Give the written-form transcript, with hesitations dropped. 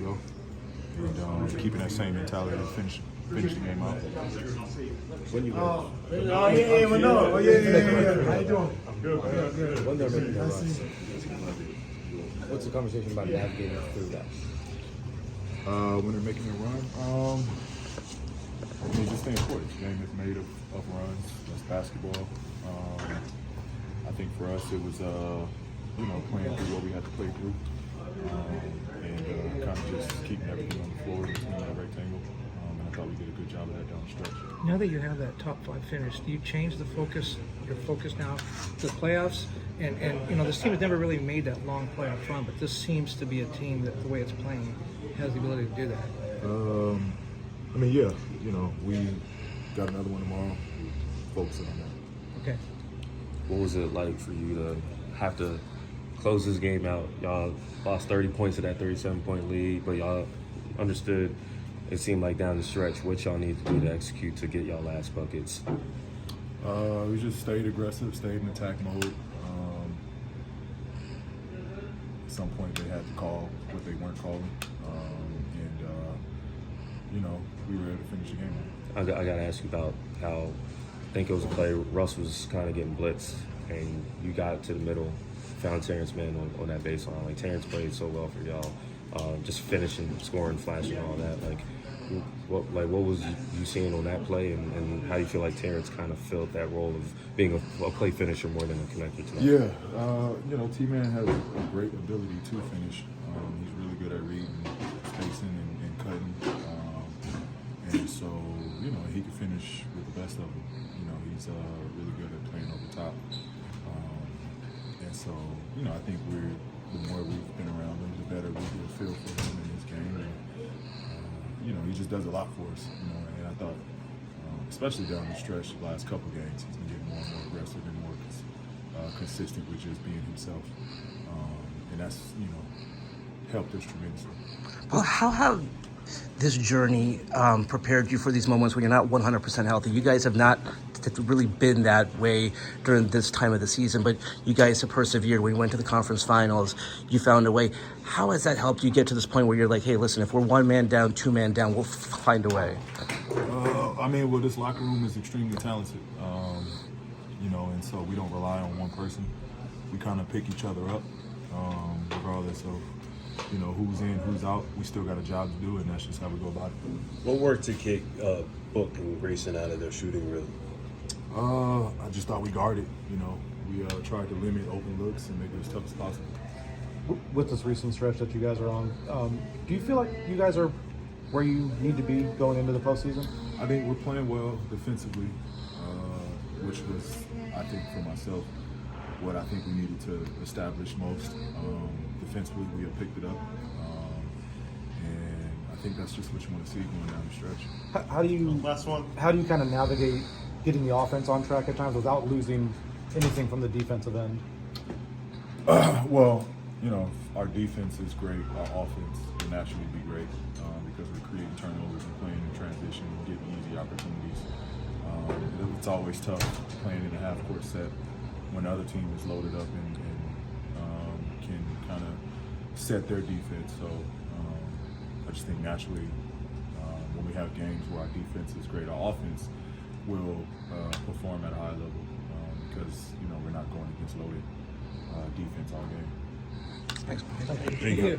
Go. And keeping that same mentality to finish the game out. When you Oh, yeah, Manolo. Oh, yeah. How you doing? I'm good, man. Good. When they're making their runs, what's the conversation about navigating through that? When they're making a run, I mean, just stay important. This game is made of runs. That's basketball. I think for us, it was playing through what we had to play through, and kind of just keeping everything on the floor between that rectangle. And I thought we did a good job of that down the stretch. Now that you have that top 5 finish, do you change the focus, your focus now to the playoffs? And this team has never really made that long playoff run, but this seems to be a team that the way it's playing has the ability to do that. I mean, yeah, we got another one tomorrow. Focusing on that. Okay. What was it like for you to have to close this game out? Y'all lost 30 points to that 37-point lead, but y'all understood it seemed like down the stretch what y'all need to do to execute to get y'all last buckets. We just stayed aggressive, stayed in attack mode. At some point they had to call what they weren't calling. We were able to finish the game. I got to ask you about how I think it was a play. Russ was kind of getting blitzed, and you got to the middle, found Terrence Mann on that baseline. Like, Terrence played so well for y'all, just finishing, scoring, flashing, all that. Like, what was you seeing on that play, and how do you feel like Terrence kind of filled that role of being a play finisher more than a connector tonight? Yeah, T-Man has a great ability to finish. He's really good at reading, spacing, and cutting. And so, he can finish with the best of them. He's really good at playing over top. And so, I think the more we've been around him, the better we get a feel for him in his game. And, he just does a lot for us. And I thought, especially down the stretch, the last couple games, he's been getting more and more aggressive and more consistent with just being himself. And that's, helped us tremendously. Well, how have this journey prepared you for these moments when you're not 100% healthy? You guys have not really been that way during this time of the season, but you guys have persevered. When you went to the conference finals, you found a way. How has that helped you get to this point where you're like, hey, listen, if we're 1 man down, 2 man down, we'll find a way? This locker room is extremely talented, and so we don't rely on one person. We kind of pick each other up, regardless of who's in, who's out. We still got a job to do, and that's just how we go about it. What worked to kick Book and Grayson out of their shooting rhythm? I just thought we guarded. We tried to limit open looks and make it as tough as possible. With this recent stretch that you guys are on, do you feel like you guys are where you need to be going into the postseason? I think we're playing well defensively, which was, I think, for myself, what I think we needed to establish most. Defensively, we have picked it up, and I think that's just what you want to see going down the stretch. How do you kind of navigate getting the offense on track at times without losing anything from the defensive end? Our defense is great. Our offense will naturally be great because we're creating turnovers and playing in transition and getting easy opportunities. It's always tough playing in a half-court set when the other team is loaded up and can kind of set their defense. So I just think naturally when we have games where our defense is great, our offense will perform at a high level because we're not going against loaded defense all game. Thanks. Thank you.